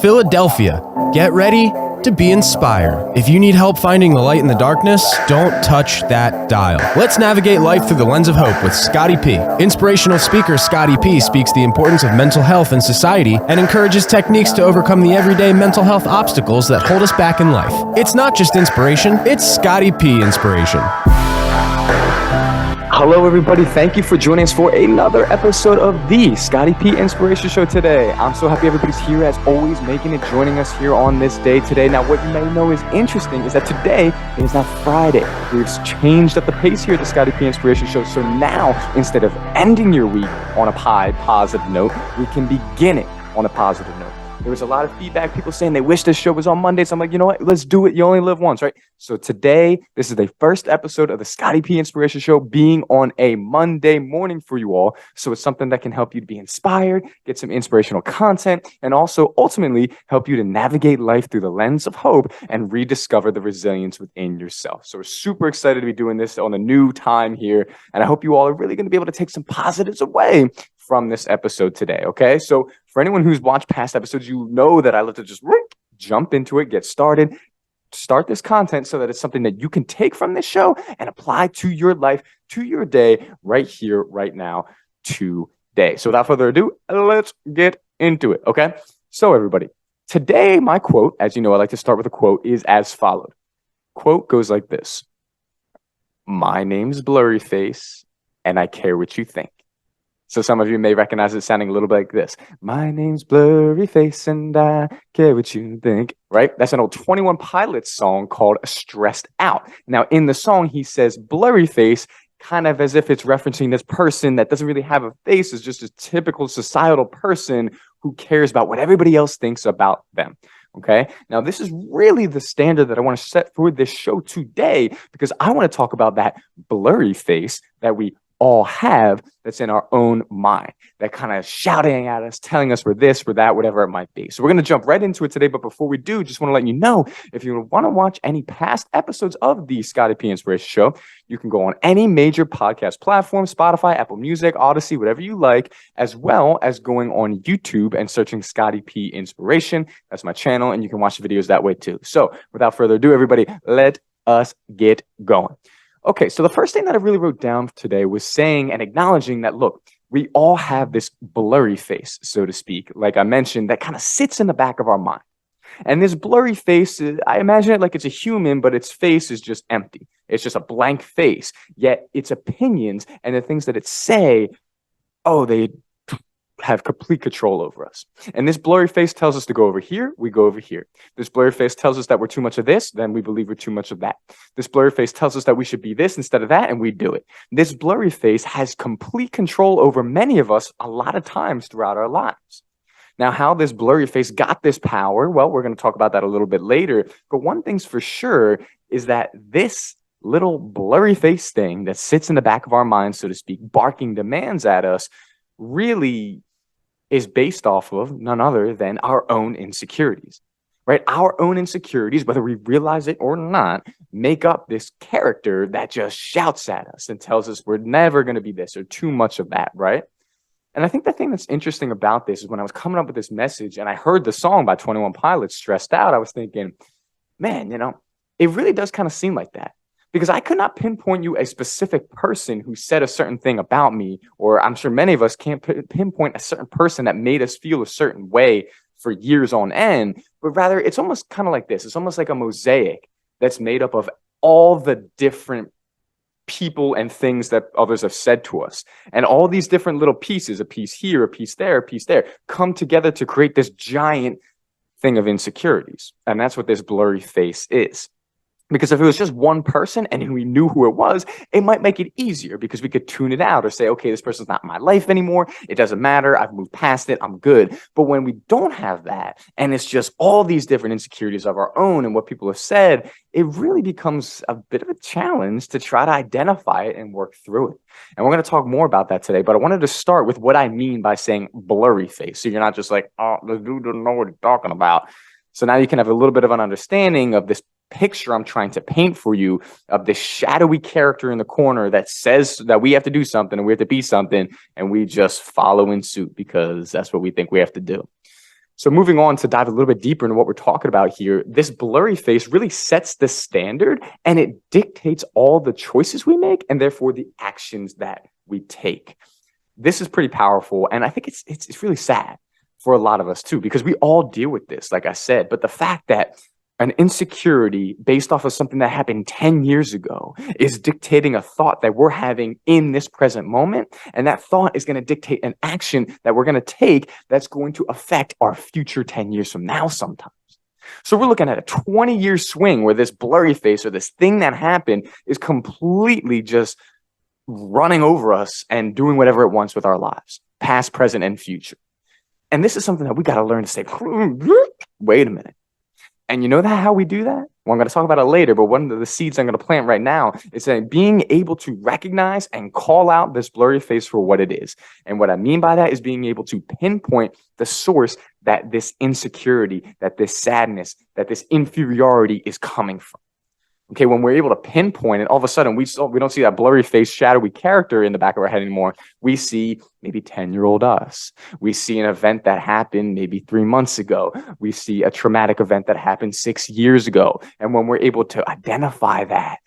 Philadelphia, get ready to be inspired. If you need help finding the light in the darkness, don't touch that dial. Let's navigate life through the lens of hope with Scotty P. Inspirational speaker Scotty P speaks the importance of mental health in society and encourages techniques to overcome the everyday mental health obstacles that hold us back in life. It's not just inspiration, it's Scotty P inspiration. Hello, everybody. Thank you for joining us for another episode of the Scotty P Inspiration Show today. I'm so happy everybody's here, as always, making it, joining us here on this day today. Now, what you may know is interesting is that today is not Friday. We've changed up the pace here at the Scotty P Inspiration Show. So now, instead of ending your week on a positive note, we can begin it on a positive note. There was a lot of feedback, people saying they wish this show was on Mondays. I'm like, you know what? Let's do it. You only live once, right? So today, this is the first episode of the Scotty P Inspiration Show being on a Monday morning for you all. So it's something that can help you to be inspired, get some inspirational content, and also ultimately help you to navigate life through the lens of hope and rediscover the resilience within yourself. So we're super excited to be doing this on a new time here. And I hope you all are really going to be able to take some positives away from this episode today, okay? So for anyone who's watched past episodes, you know that I love to just jump into it, get started, start this content so that it's something that you can take from this show and apply to your life, to your day, right here, right now, today. So without further ado, let's get into it, okay? So everybody, today my quote, as you know, I like to start with a quote, is as followed. Quote goes like this: "My name's Blurryface, and I care what you think." So some of you may recognize it sounding a little bit like this. "My name's Blurryface and I care what you think." Right? That's an old 21 Pilots song called "Stressed Out." Now, in the song, he says Blurryface, kind of as if it's referencing this person that doesn't really have a face, is just a typical societal person who cares about what everybody else thinks about them. Okay? Now, this is really the standard that I want to set for this show today, because I want to talk about that blurry face that we all have, that's in our own mind, that kind of shouting at us, telling us we're this, we're that, whatever it might be. So we're going to jump right into it today. But before we do, just want to let you know, if you want to watch any past episodes of the Scotty P Inspiration Show, you can go on any major podcast platform, Spotify, Apple Music, Odyssey, whatever you like, as well as going on YouTube and searching Scotty P Inspiration. That's my channel, and you can watch the videos that way too. So without further ado, everybody, let us get going. Okay, so the first thing that I really wrote down today was saying and acknowledging that, look, we all have this blurry face, so to speak, like I mentioned, that kind of sits in the back of our mind. And this blurry face, I imagine it like it's a human, but its face is just empty. It's just a blank face. Yet its opinions and the things that it say, they have complete control over us. And this blurry face tells us to go over here, we go over here. This blurry face tells us that we're too much of this, then we believe we're too much of that. This blurry face tells us that we should be this instead of that, and we do it. This blurry face has complete control over many of us a lot of times throughout our lives. Now, how this blurry face got this power, well, we're going to talk about that a little bit later. But one thing's for sure is that this little blurry face thing that sits in the back of our minds, so to speak, barking demands at us, really is based off of none other than our own insecurities, right? Our own insecurities, whether we realize it or not, make up this character that just shouts at us and tells us we're never going to be this or too much of that, right? And I think the thing that's interesting about this is when I was coming up with this message and I heard the song by 21 Pilots, "Stressed Out," I was thinking, man, it really does kind of seem like that. Because I could not pinpoint you a specific person who said a certain thing about me, or I'm sure many of us can't pinpoint a certain person that made us feel a certain way for years on end, but rather it's almost kind of like this. It's almost like a mosaic that's made up of all the different people and things that others have said to us. And all these different little pieces, a piece here, a piece there, come together to create this giant thing of insecurities. And that's what this blurry face is. Because if it was just one person and we knew who it was, it might make it easier because we could tune it out or say, okay, this person's not in my life anymore. It doesn't matter. I've moved past it. I'm good. But when we don't have that and it's just all these different insecurities of our own and what people have said, it really becomes a bit of a challenge to try to identify it and work through it. And we're going to talk more about that today. But I wanted to start with what I mean by saying blurry face. So you're not just like, oh, the dude doesn't know what he's talking about. So now you can have a little bit of an understanding of this picture I'm trying to paint for you of this shadowy character in the corner that says that we have to do something and we have to be something, and we just follow in suit because that's what we think we have to do. So moving on to dive a little bit deeper into what we're talking about here, this blurry face really sets the standard and it dictates all the choices we make and therefore the actions that we take. This is pretty powerful. And I think it's really sad for a lot of us too, because we all deal with this, like I said. But the fact that an insecurity based off of something that happened 10 years ago is dictating a thought that we're having in this present moment. And that thought is going to dictate an action that we're going to take that's going to affect our future 10 years from now sometimes. So we're looking at a 20-year swing where this blurry face or this thing that happened is completely just running over us and doing whatever it wants with our lives, past, present, and future. And this is something that we got to learn to say, wait a minute. And you know that how we do that? Well, I'm going to talk about it later, but one of the seeds I'm going to plant right now is that being able to recognize and call out this blurry face for what it is. And what I mean by that is being able to pinpoint the source that this insecurity, that this sadness, that this inferiority is coming from. Okay, when we're able to pinpoint it, all of a sudden we don't see that blurry face, shadowy character in the back of our head anymore. We see maybe 10-year-old us. We see an event that happened maybe 3 months ago. We see a traumatic event that happened 6 years ago. And when we're able to identify that,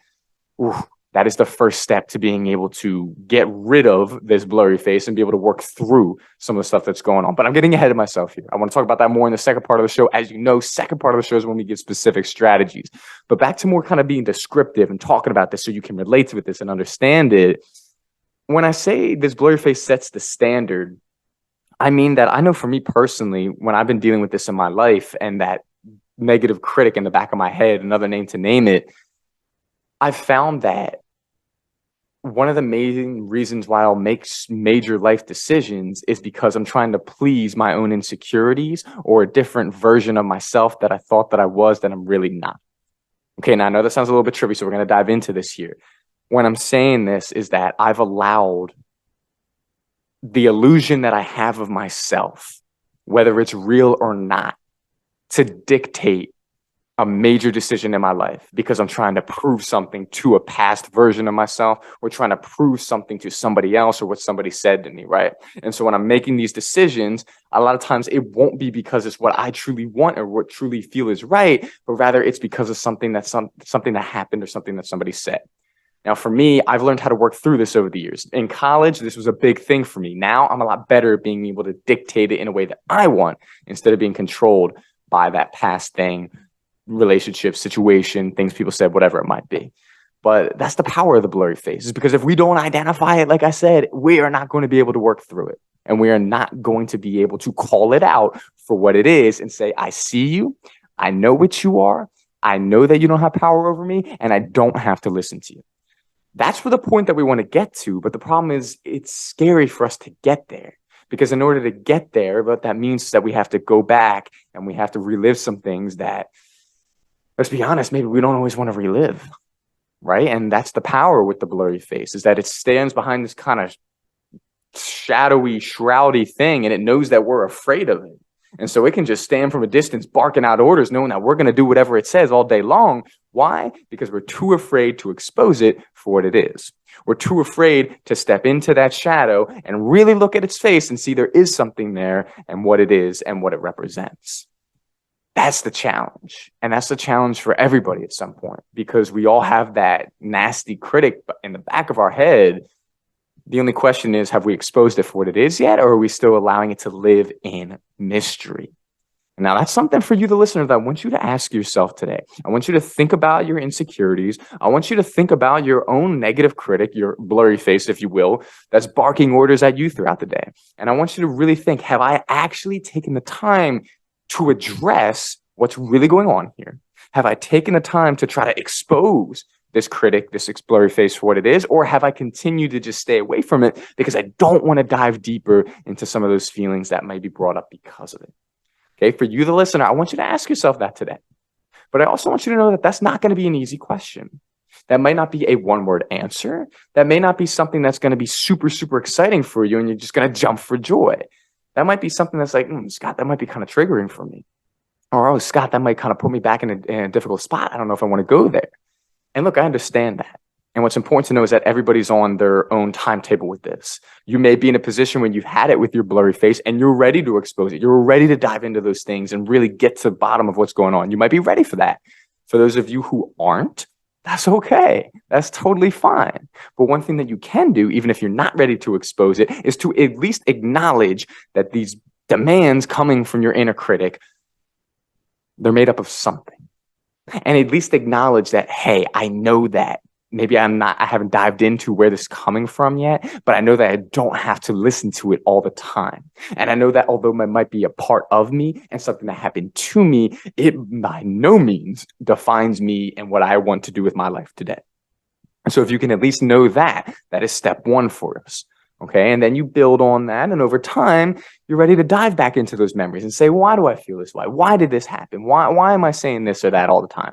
that is the first step to being able to get rid of this blurry face and be able to work through some of the stuff that's going on. But I'm getting ahead of myself here. I want to talk about that more in the second part of the show. As you know, second part of the show is when we give specific strategies. But back to more kind of being descriptive and talking about this so you can relate to this and understand it. When I say this blurry face sets the standard, I mean that I know for me personally, when I've been dealing with this in my life and that negative critic in the back of my head, another name to name it, I've found that one of the main reasons why I'll make major life decisions is because I'm trying to please my own insecurities or a different version of myself that I thought that I was that I'm really not. Okay, now I know that sounds a little bit trippy, so we're going to dive into this here. When I'm saying this is that I've allowed the illusion that I have of myself, whether it's real or not, to dictate a major decision in my life because I'm trying to prove something to a past version of myself or trying to prove something to somebody else or what somebody said to me, right? And so when I'm making these decisions, a lot of times it won't be because it's what I truly want or what truly feel is right, but rather it's because of something that happened or something that somebody said. Now, for me, I've learned how to work through this over the years. In college, this was a big thing for me. Now I'm a lot better at being able to dictate it in a way that I want instead of being controlled by that past thing, relationship, situation, things people said, whatever it might be. But that's the power of the blurry face, is because if we don't identify it, like I said, we are not going to be able to work through it. And we are not going to be able to call it out for what it is and say, I see you. I know what you are. I know that you don't have power over me, and I don't have to listen to you. That's for the point that we want to get to. But the problem is it's scary for us to get there. Because in order to get there, what that means is that we have to go back and we have to relive some things that, let's be honest, maybe we don't always want to relive, right? And that's the power with the blurry face, is that it stands behind this kind of shadowy, shroudy thing, and it knows that we're afraid of it. And so it can just stand from a distance, barking out orders, knowing that we're going to do whatever it says all day long. Why? Because we're too afraid to expose it for what it is. We're too afraid to step into that shadow and really look at its face and see there is something there and what it is and what it represents. That's the challenge. And that's the challenge for everybody at some point, because we all have that nasty critic in the back of our head. The only question is, have we exposed it for what it is yet, or are we still allowing it to live in mystery? And now that's something for you, the listener, that I want you to ask yourself today. I want you to think about your insecurities. I want you to think about your own negative critic, your blurry face, if you will, that's barking orders at you throughout the day. And I want you to really think, have I actually taken the time to address what's really going on here? Have I taken the time to try to expose this critic, this blurry face for what it is? Or have I continued to just stay away from it because I don't want to dive deeper into some of those feelings that may be brought up because of it? Okay, for you, the listener, I want you to ask yourself that today. But I also want you to know that that's not going to be an easy question. That might not be a one-word answer. That may not be something that's going to be super, super exciting for you and you're just going to jump for joy. That might be something that's like, Scott, that might be kind of triggering for me. Or, oh, Scott, that might kind of put me back in a difficult spot. I don't know if I want to go there. And look, I understand that. And what's important to know is that everybody's on their own timetable with this. You may be in a position when you've had it with your blurry face and you're ready to expose it. You're ready to dive into those things and really get to the bottom of what's going on. You might be ready for that. For those of you who aren't, that's okay. That's totally fine. But one thing that you can do, even if you're not ready to expose it, is to at least acknowledge that these demands coming from your inner critic, they're made up of something. And at least acknowledge that, hey, I know that. Maybe I haven't dived into where this is coming from yet, but I know that I don't have to listen to it all the time. And I know that although it might be a part of me and something that happened to me, it by no means defines me and what I want to do with my life today. So if you can at least know that, that is step one for us. Okay. And then you build on that. And over time, you're ready to dive back into those memories and say, why do I feel this way? Why did this happen? Why am I saying this or that all the time?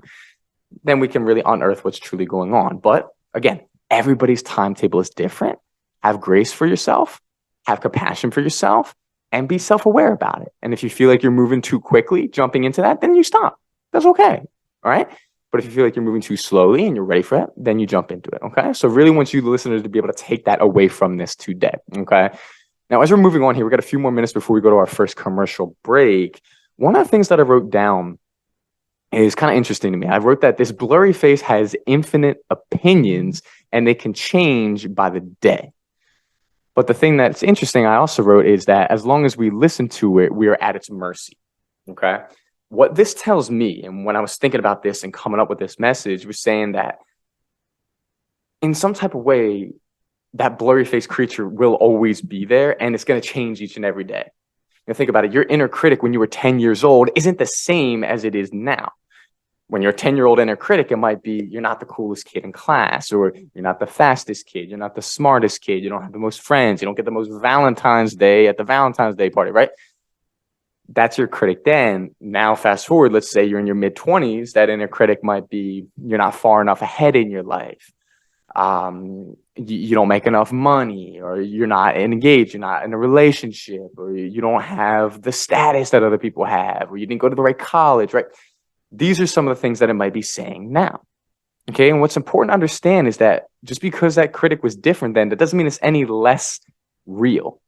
Then we can really unearth what's truly going on. But again, everybody's timetable is different. Have grace for yourself, have compassion for yourself, and be self-aware about it. And if you feel like you're moving too quickly, jumping into that, then you stop. That's okay. All right. But if you feel like you're moving too slowly and you're ready for it, then you jump into it. Okay. So really want you, the listeners, to be able to take that away from this today. Okay. Now, as we're moving on here, we got a few more minutes before we go to our first commercial break. One of the things that I wrote down is kind of interesting to me. I wrote that this blurry face has infinite opinions and they can change by the day. But the thing that's interesting, I also wrote, is that as long as we listen to it, we are at its mercy. Okay. What this tells me, and when I was thinking about this and coming up with this message, was saying that in some type of way, that blurry face creature will always be there and it's going to change each and every day. Think about it. Your inner critic when you were 10 years old isn't the same as it is now. When you're a 10-year-old inner critic, it might be you're not the coolest kid in class, or you're not the fastest kid, you're not the smartest kid, you don't have the most friends, you don't get the most Valentine's Day at the Valentine's Day party, right? That's your critic then. Now, fast forward, let's say you're in your mid-20s, that inner critic might be you're not far enough ahead in your life. You don't make enough money, or you're not engaged, you're not in a relationship, or you don't have the status that other people have, or you didn't go to the right college, right? These are some of the things that it might be saying now. Okay. And what's important to understand is that just because that critic was different then, that doesn't mean it's any less real.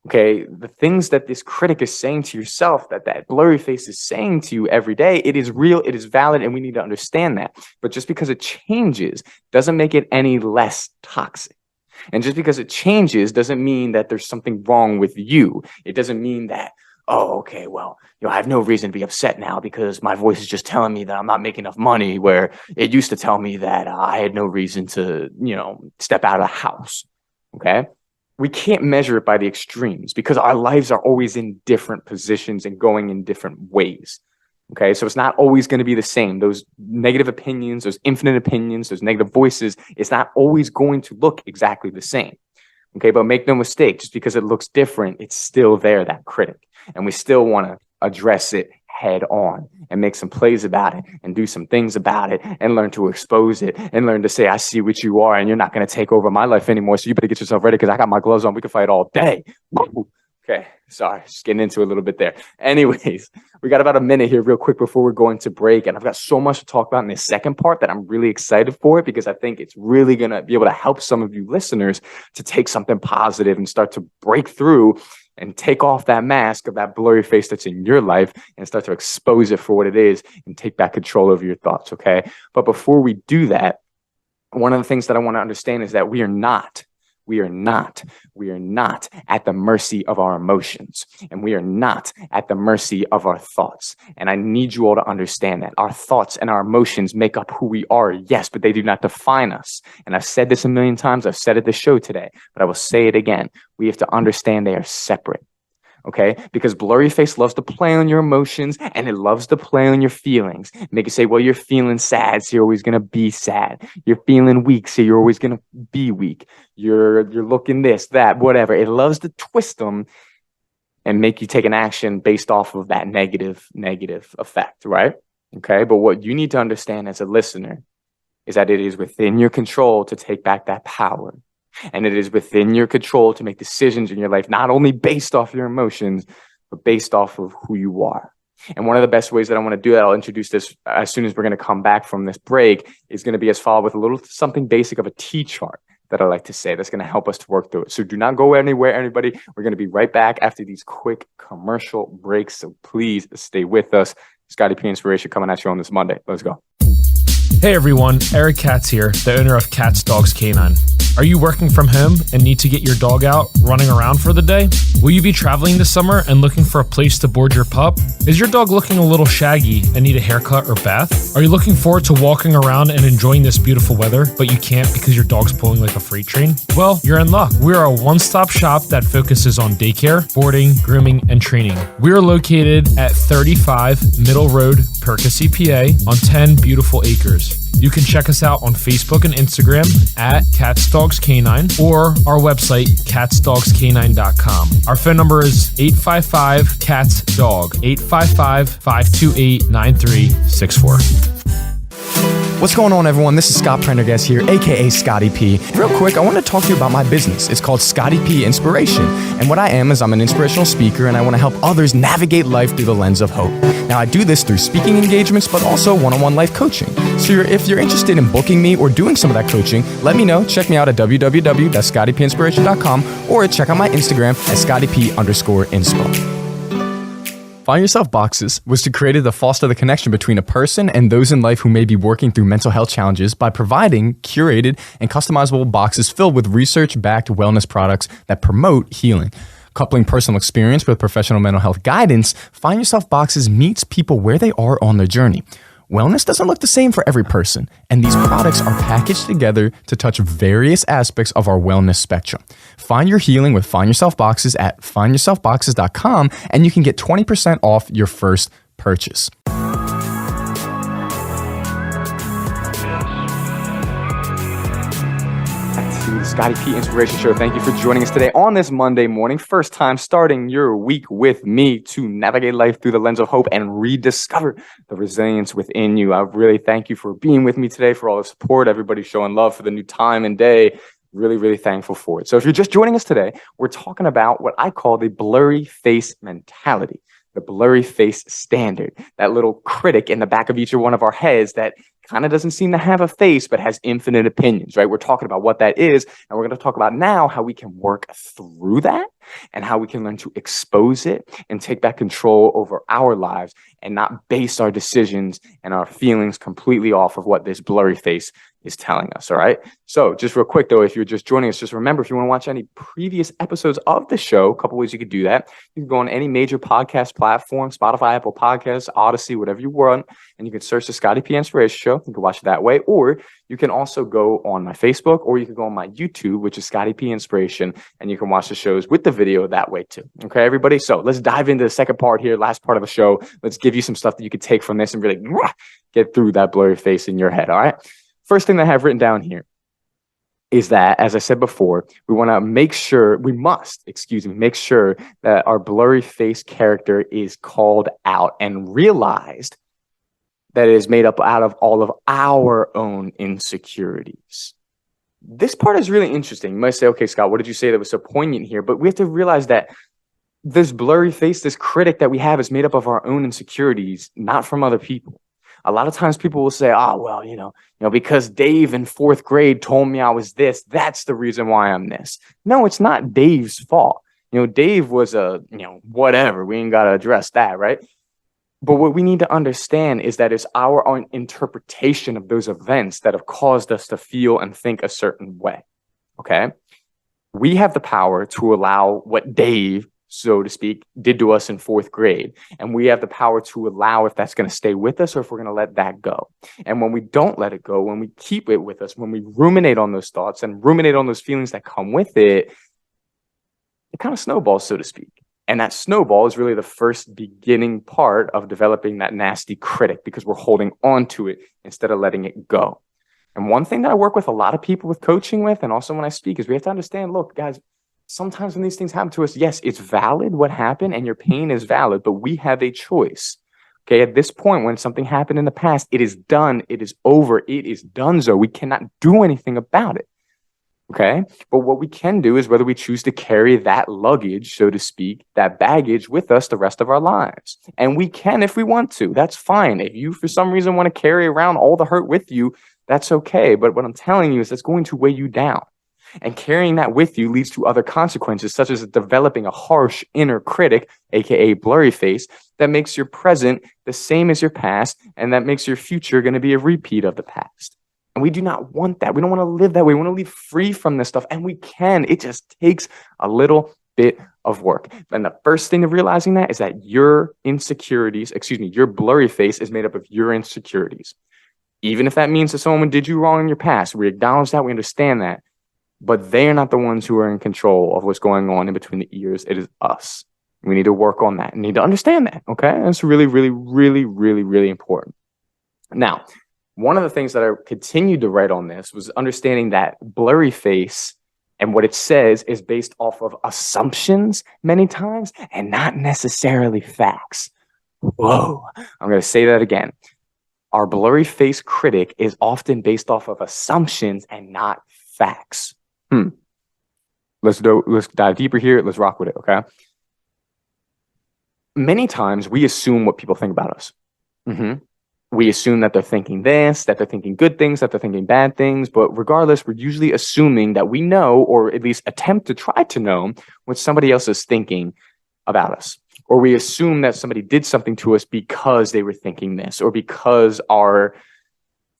Okay. The things that this critic is saying to yourself, that blurry face is saying to you every day, it is real, it is valid, and we need to understand that. But just because it changes doesn't make it any less toxic. And just because it changes doesn't mean that there's something wrong with you. It doesn't mean that, oh, okay, well, I have no reason to be upset now because my voice is just telling me that I'm not making enough money, where it used to tell me that I had no reason to, step out of the house. Okay. We can't measure it by the extremes because our lives are always in different positions and going in different ways. Okay. So it's not always going to be the same. Those negative opinions, those infinite opinions, those negative voices, it's not always going to look exactly the same. Okay. But make no mistake, just because it looks different, it's still there, that critic. And we still want to address it head on and make some plays about it and do some things about it and learn to expose it and learn to say, I see what you are and you're not going to take over my life anymore. So you better get yourself ready because I got my gloves on. We can fight all day. Woo! Okay. Sorry. Just getting into a little bit there. Anyways, we got about a minute here real quick before we're going to break. And I've got so much to talk about in this second part that I'm really excited for it because I think it's really going to be able to help some of you listeners to take something positive and start to break through and take off that mask of that blurry face that's in your life and start to expose it for what it is and take back control over your thoughts, okay? But before we do that, one of the things that I want to understand is that we are not at the mercy of our emotions, and we are not at the mercy of our thoughts. And I need you all to understand that our thoughts and our emotions make up who we are, yes, but they do not define us. And I've said this a million times. I've said it this show today, but I will say it again. We have to understand they are separate. Okay, because blurry face loves to play on your emotions and it loves to play on your feelings. Make you say, well, you're feeling sad, so you're always going to be sad. You're feeling weak, so you're always going to be weak. You're looking this, that, whatever. It loves to twist them and make you take an action based off of that negative effect, right? Okay, but what you need to understand as a listener is that it is within your control to take back that power. And it is within your control to make decisions in your life, not only based off your emotions, but based off of who you are. And one of the best ways that I want to do that, I'll introduce this as soon as we're going to come back from this break, is going to be as followed with a little something basic of a T-chart that I like to say that's going to help us to work through it. So do not go anywhere, everybody. We're going to be right back after these quick commercial breaks. So please stay with us. Scotty P Inspiration coming at you on this Monday. Let's go. Hey everyone, Eric Katz here, the owner of Katz Dogs Canine. Are you working from home and need to get your dog out running around for the day? Will you be traveling this summer and looking for a place to board your pup? Is your dog looking a little shaggy and need a haircut or bath? Are you looking forward to walking around and enjoying this beautiful weather, but you can't because your dog's pulling like a freight train? Well, you're in luck. We are a one-stop shop that focuses on daycare, boarding, grooming, and training. We are located at 35 Middle Road, Percy, PA, on 10 beautiful acres. You can check us out on Facebook and Instagram at Katz Dogs Canine or our website, katzdogscanine.com. Our phone number is 855-KATZ-DOG, 855-528-9364. What's going on, everyone? This is Scott Prendergast here, aka Scotty P. Real quick, I want to talk to you about my business. It's called Scotty P Inspiration. And what I am is I'm an inspirational speaker, and I want to help others navigate life through the lens of hope. Now, I do this through speaking engagements, but also one-on-one life coaching. So if you're interested in booking me or doing some of that coaching, let me know. Check me out at www.scottypinspiration.com or check out my Instagram at scottyp_inspo. Find Yourself Boxes was created to foster the connection between a person and those in life who may be working through mental health challenges by providing curated and customizable boxes filled with research-backed wellness products that promote healing. Coupling personal experience with professional mental health guidance, Find Yourself Boxes meets people where they are on their journey. Wellness doesn't look the same for every person, and these products are packaged together to touch various aspects of our wellness spectrum. Find your healing with Find Yourself Boxes at findyourselfboxes.com, and you can get 20% off your first purchase. To the Scotty P Inspiration Show. Thank you for joining us today on this Monday morning. First time starting your week with me to navigate life through the lens of hope and rediscover the resilience within you. I really thank you for being with me today, for all the support, everybody showing love for the new time and day. Really, really thankful for it. So if you're just joining us today, we're talking about what I call the blurry face mentality, the blurry face standard, that little critic in the back of each one of our heads that kind of doesn't seem to have a face, but has infinite opinions, right? We're talking about what that is. And we're going to talk about now how we can work through that and how we can learn to expose it and take back control over our lives and not base our decisions and our feelings completely off of what this blurry face is telling us. All right. So just real quick, though, if you're just joining us, just remember, if you want to watch any previous episodes of the show, a couple ways you could do that. You can go on any major podcast platform, Spotify, Apple Podcasts, Odyssey, whatever you want, and you can search the Scotty P Inspiration Show. You can watch it that way, or you can also go on my Facebook, or you can go on my YouTube, which is Scotty P Inspiration, and you can watch the shows with the video that way too. Okay, everybody? So let's dive into the second part here, last part of the show. Let's give you some stuff that you could take from this and really get through that blurry face in your head. All right. First thing that I have written down here is that, as I said before, we must make sure that our blurry face character is called out and realized that it is made up out of all of our own insecurities. This part is really interesting. You might say, okay, Scott, what did you say that was so poignant here? But we have to realize that this blurry face, this critic that we have, is made up of our own insecurities, not from other people. A lot of times people will say, well, because Dave in fourth grade told me I was this, that's the reason why I'm this. No, it's not Dave's fault. Dave was whatever. We ain't got to address that, right? But what we need to understand is that it's our own interpretation of those events that have caused us to feel and think a certain way, okay? We have the power to allow what Dave, so to speak, did to us in fourth grade. And we have the power to allow if that's going to stay with us or if we're going to let that go. And when we don't let it go, when we keep it with us, when we ruminate on those thoughts and ruminate on those feelings that come with it, it kind of snowballs, so to speak. And that snowball is really the first beginning part of developing that nasty critic, because we're holding on to it instead of letting it go. And one thing that I work with a lot of people with coaching with, and also when I speak, is we have to understand, look, guys, sometimes when these things happen to us, yes, it's valid what happened and your pain is valid, but we have a choice. Okay, at this point, when something happened in the past, it is done, it is over, it is donezo. We cannot do anything about it. Okay. But what we can do is whether we choose to carry that luggage, so to speak, that baggage with us the rest of our lives. And we can if we want to. That's fine. If you, for some reason, want to carry around all the hurt with you, that's okay. But what I'm telling you is that's going to weigh you down. And carrying that with you leads to other consequences, such as developing a harsh inner critic, aka blurry face, that makes your present the same as your past, and that makes your future going to be a repeat of the past. And we do not want that. We don't want to live that way. We want to live free from this stuff. And we can. It just takes a little bit of work. And the first thing of realizing that is that your your blurry face is made up of your insecurities. Even if that means that someone did you wrong in your past, we acknowledge that, we understand that. But they are not the ones who are in control of what's going on in between the ears. It is us. We need to work on that. We need to understand that. Okay. That's really, really, really, really, really important. Now, one of the things that I continued to write on this was understanding that blurry face and what it says is based off of assumptions many times and not necessarily facts. Whoa, I'm going to say that again. Our blurry face critic is often based off of assumptions and not facts. Let's dive deeper here. Let's rock with it, okay? Many times we assume what people think about us. We assume that they're thinking this, that they're thinking good things, that they're thinking bad things. But regardless, we're usually assuming that we know, or at least attempt to try to know, what somebody else is thinking about us. Or we assume that somebody did something to us because they were thinking this, or because our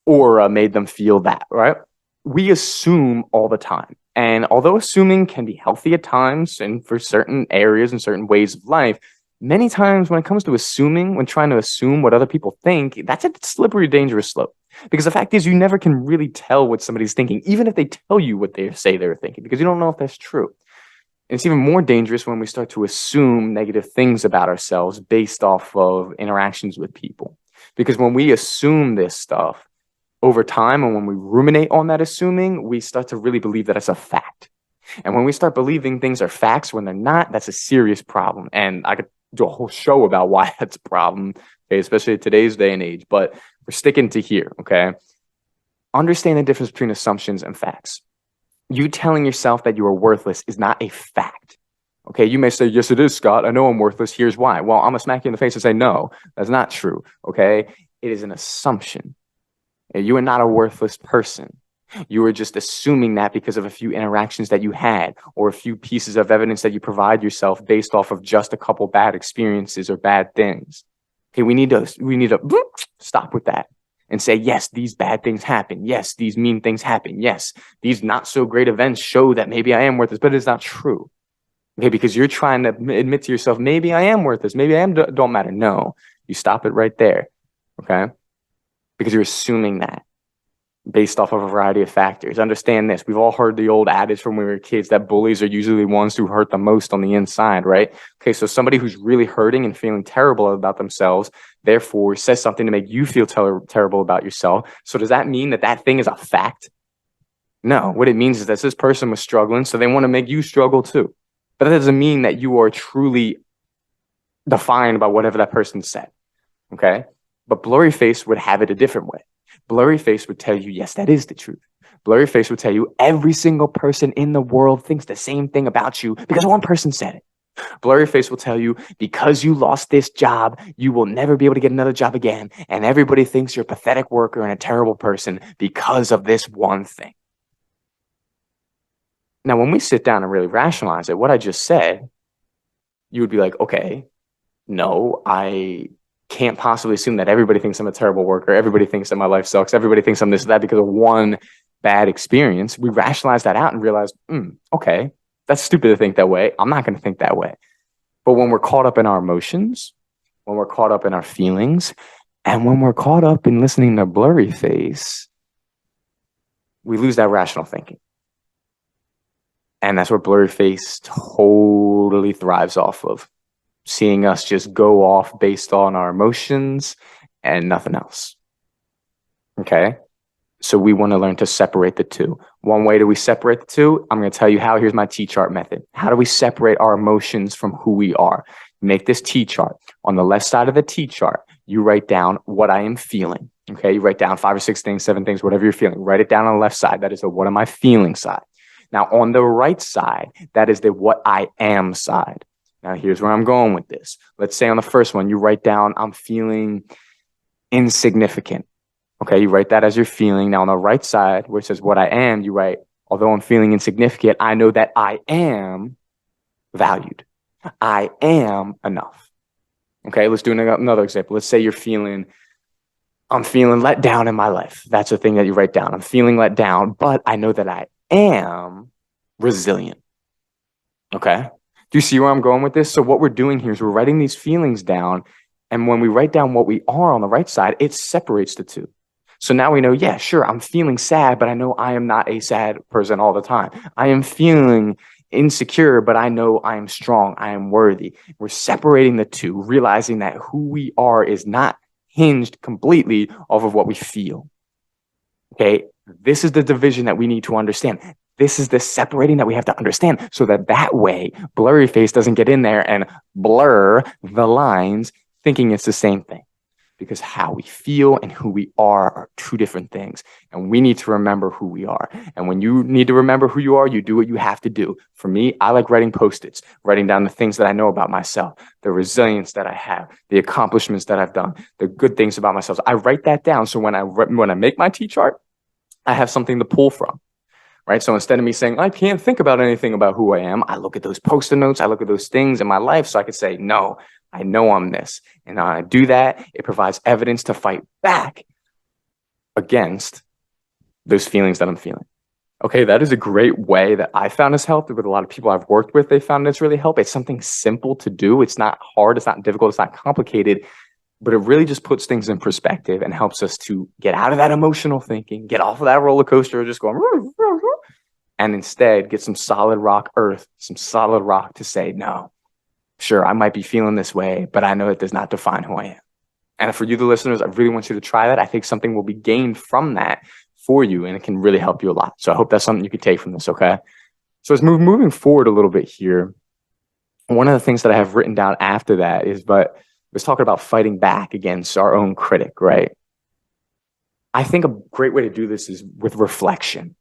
aura made them feel that, right? We assume all the time. And although assuming can be healthy at times and for certain areas and certain ways of life, many times when it comes to assuming, when trying to assume what other people think, that's a slippery, dangerous slope. Because the fact is, you never can really tell what somebody's thinking, even if they tell you what they say they're thinking, because you don't know if that's true. And it's even more dangerous when we start to assume negative things about ourselves based off of interactions with people. Because when we assume this stuff over time, and when we ruminate on that assuming, we start to really believe that it's a fact. And when we start believing things are facts when they're not, that's a serious problem. And I could do a whole show about why that's a problem, okay, especially in today's day and age. But we're sticking to here, okay? Understand the difference between assumptions and facts. You telling yourself that you are worthless is not a fact. Okay, you may say, yes, it is, Scott. I know I'm worthless. Here's why. Well, I'm going to smack you in the face and say, no, that's not true. Okay, it is an assumption. You are not a worthless person. You are just assuming that because of a few interactions that you had or a few pieces of evidence that you provide yourself based off of just a couple bad experiences or bad things. Okay, we need to stop with that and say, yes, these bad things happen. Yes, these mean things happen. Yes, these not so great events show that maybe I am worthless, but it's not true. Okay, because you're trying to admit to yourself, maybe I am worthless. Maybe I am don't matter. No, you stop it right there. Okay, because you're assuming that based off of a variety of factors. Understand this. We've all heard the old adage from when we were kids that bullies are usually the ones who hurt the most on the inside, right? Okay, so somebody who's really hurting and feeling terrible about themselves, therefore says something to make you feel terrible about yourself. So does that mean that that thing is a fact? No. What it means is that this person was struggling, so they want to make you struggle too. But that doesn't mean that you are truly defined by whatever that person said, okay? But blurry face would have it a different way. Blurry face would tell you, yes, that is the truth. Blurry face would tell you every single person in the world thinks the same thing about you because one person said it. Blurry face will tell you, because you lost this job, you will never be able to get another job again. And everybody thinks you're a pathetic worker and a terrible person because of this one thing. Now, when we sit down and really rationalize it, what I just said, you would be like, okay, no, I can't possibly assume that everybody thinks I'm a terrible worker. Everybody thinks that my life sucks. Everybody thinks I'm this or that because of one bad experience. We rationalize that out and realize, okay, that's stupid to think that way. I'm not going to think that way. But when we're caught up in our emotions, when we're caught up in our feelings, and when we're caught up in listening to blurry face, we lose that rational thinking. And that's what blurry face totally thrives off of. Seeing us just go off based on our emotions and nothing else. Okay? So we want to learn to separate the two. One way do we separate the two? I'm going to tell you how. Here's my T-chart method. How do we separate our emotions from who we are? Make this T-chart. On the left side of the T-chart, you write down what I am feeling. Okay? You write down 5 or 6 things, 7 things, whatever you're feeling. Write it down on the left side. That is a what am I feeling side. Now, on the right side, that is the what I am side. Now, here's where I'm going with this. Let's say on the first one, you write down, I'm feeling insignificant. Okay, you write that as your feeling. Now, on the right side, where it says what I am, you write, although I'm feeling insignificant, I know that I am valued. I am enough. Okay, let's do another example. Let's say I'm feeling let down in my life. That's the thing that you write down. I'm feeling let down, but I know that I am resilient. Okay, do you see where I'm going with this? So what we're doing here is we're writing these feelings down. And when we write down what we are on the right side, it separates the two. So now we know, yeah, sure, I'm feeling sad, but I know I am not a sad person all the time. I am feeling insecure, but I know I am strong. I am worthy. We're separating the two, realizing that who we are is not hinged completely off of what we feel. Okay, this is the division that we need to understand. This is the separating that we have to understand so that way blurryface doesn't get in there and blur the lines thinking it's the same thing. Because how we feel and who we are two different things. And we need to remember who we are. And when you need to remember who you are, you do what you have to do. For me, I like writing Post-its, writing down the things that I know about myself, the resilience that I have, the accomplishments that I've done, the good things about myself. I write that down. So when I make my T-chart, I have something to pull from. Right. So instead of me saying, I can't think about anything about who I am, I look at those Post-it notes, I look at those things in my life so I could say, no, I know I'm this. And when I do that, it provides evidence to fight back against those feelings that I'm feeling. Okay, that is a great way that I found has helped with a lot of people I've worked with. They found it's really helped. It's something simple to do. It's not hard. It's not difficult. It's not complicated. But it really just puts things in perspective and helps us to get out of that emotional thinking, get off of that roller coaster, just going, and instead get some solid rock earth, some solid rock to say, no, sure, I might be feeling this way, but I know it does not define who I am. And for you, the listeners, I really want you to try that. I think something will be gained from that for you, and it can really help you a lot. So I hope that's something you can take from this, okay? So as moving forward a little bit here, one of the things that I have written down after that is, but was talking about fighting back against our own critic, right? I think a great way to do this is with reflection.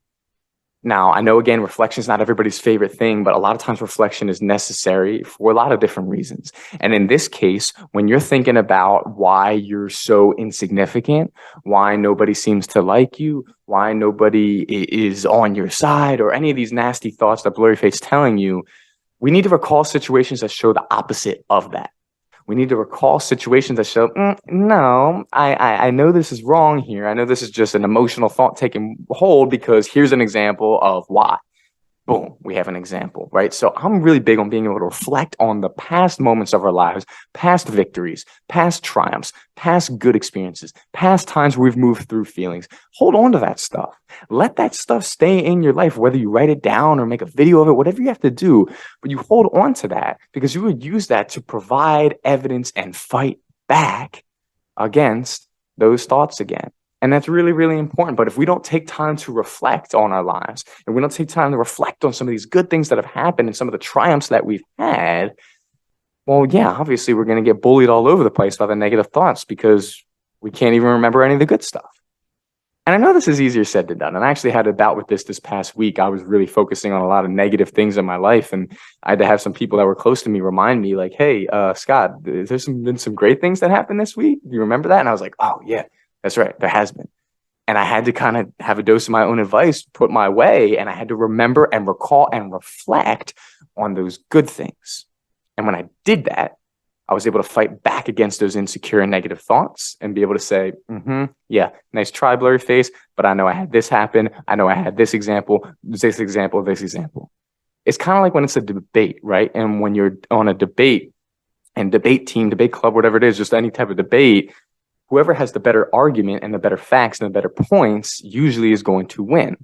Now, I know, again, reflection is not everybody's favorite thing, but a lot of times reflection is necessary for a lot of different reasons. And in this case, when you're thinking about why you're so insignificant, why nobody seems to like you, why nobody is on your side, or any of these nasty thoughts that blurryface telling you, we need to recall situations that show the opposite of that. We need to recall situations that show, no, I know this is wrong here. I know this is just an emotional thought taking hold because here's an example of why. Boom, we have an example, right? So I'm really big on being able to reflect on the past moments of our lives, past victories, past triumphs, past good experiences, past times where we've moved through feelings. Hold on to that stuff. Let that stuff stay in your life, whether you write it down or make a video of it, whatever you have to do. But you hold on to that because you would use that to provide evidence and fight back against those thoughts again. And that's really, really important. But if we don't take time to reflect on our lives, and we don't take time to reflect on some of these good things that have happened and some of the triumphs that we've had, well, yeah, obviously we're going to get bullied all over the place by the negative thoughts because we can't even remember any of the good stuff. And I know this is easier said than done. And I actually had a bout with this past week. I was really focusing on a lot of negative things in my life. And I had to have some people that were close to me remind me like, hey, Scott, there's been some great things that happened this week. Do you remember that? And I was like, oh, yeah. That's right. There has been. And I had to kind of have a dose of my own advice put my way. And I had to remember and recall and reflect on those good things. And when I did that, I was able to fight back against those insecure and negative thoughts and be able to say, yeah, nice try, blurryface. But I know I had this happen. I know I had this example, this example, this example. It's kind of like when it's a debate, right? And when you're on a debate and debate team, debate club, whatever it is, just any type of debate, whoever has the better argument and the better facts and the better points usually is going to win.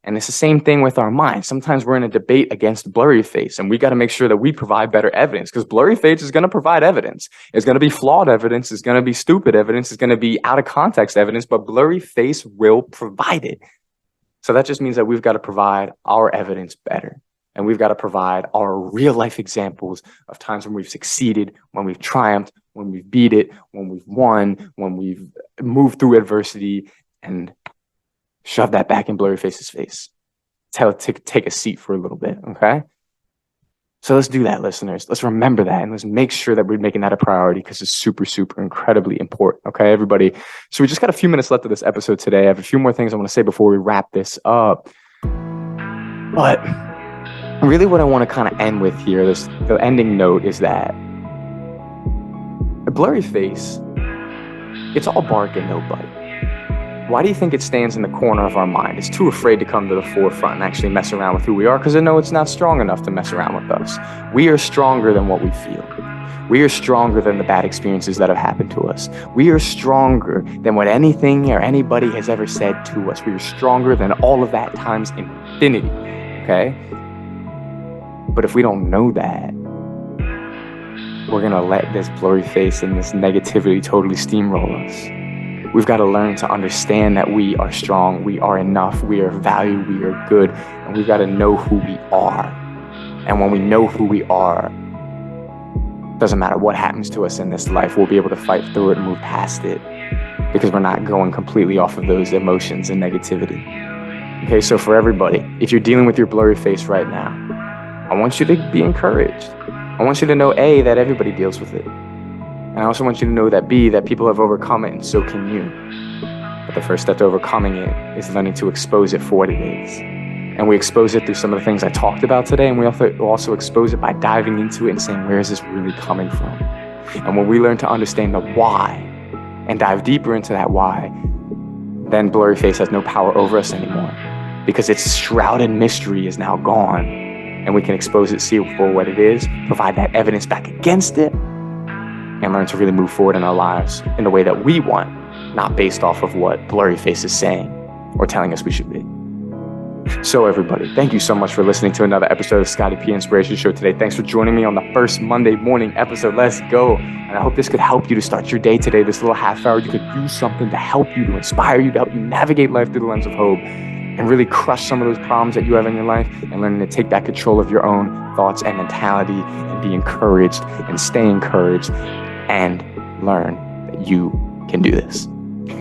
And it's the same thing with our minds. Sometimes we're in a debate against blurryface, and we got to make sure that we provide better evidence because blurryface is going to provide evidence. It's going to be flawed evidence. It's going to be stupid evidence. It's going to be out of context evidence, but blurryface will provide it. So that just means that we've got to provide our evidence better. And we've got to provide our real life examples of times when we've succeeded, when we've triumphed, when we've beat it, when we've won, when we've moved through adversity, and shove that back in blurryface's face. take a seat for a little bit, okay? So let's do that, listeners. Let's remember that, and let's make sure that we're making that a priority because it's super, super incredibly important. Okay, everybody. So we just got a few minutes left of this episode today. I have a few more things I want to say before we wrap this up. But really what I want to kind of end with here, the ending note is that a blurry face, it's all bark and no bite. Why do you think it stands in the corner of our mind? It's too afraid to come to the forefront and actually mess around with who we are because I know it's not strong enough to mess around with us. We are stronger than what we feel. We are stronger than the bad experiences that have happened to us. We are stronger than what anything or anybody has ever said to us. We are stronger than all of that times infinity, okay? But if we don't know that, we're gonna let this blurry face and this negativity totally steamroll us. We've got to learn to understand that we are strong, we are enough, we are valued, we are good, and we've got to know who we are. And when we know who we are, doesn't matter what happens to us in this life, we'll be able to fight through it and move past it because we're not going completely off of those emotions and negativity. Okay, so for everybody, if you're dealing with your blurry face right now, I want you to be encouraged. I want you to know, A, that everybody deals with it. And I also want you to know that, B, that people have overcome it, and so can you. But the first step to overcoming it is learning to expose it for what it is. And we expose it through some of the things I talked about today, and we also expose it by diving into it and saying, where is this really coming from? And when we learn to understand the why and dive deeper into that why, then blurry face has no power over us anymore because its shrouded mystery is now gone, and we can expose it, see it for what it is, provide that evidence back against it, and learn to really move forward in our lives in the way that we want, not based off of what blurry face is saying or telling us we should be. So everybody, thank you so much for listening to another episode of Scotty P Inspiration Show today. Thanks for joining me on the first Monday morning episode. Let's go. And I hope this could help you to start your day today. This little half hour, you could use something to help you, to inspire you, to help you navigate life through the lens of hope and really crush some of those problems that you have in your life and learning to take back control of your own thoughts and mentality and be encouraged and stay encouraged and learn that you can do this.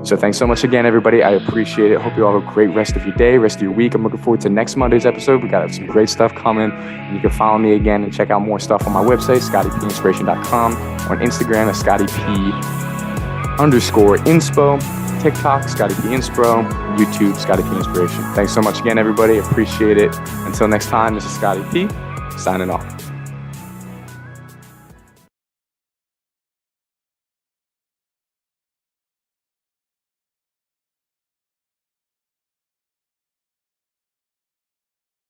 So thanks so much again, everybody. I appreciate it. Hope you all have a great rest of your day, rest of your week. I'm looking forward to next Monday's episode. We got some great stuff coming. And you can follow me again and check out more stuff on my website, scottypinspiration.com, on Instagram at scottyp_inspo, TikTok, Scotty P Inspo, YouTube, Scotty P Inspiration. Thanks so much again, everybody. Appreciate it. Until next time, this is Scotty P, signing off.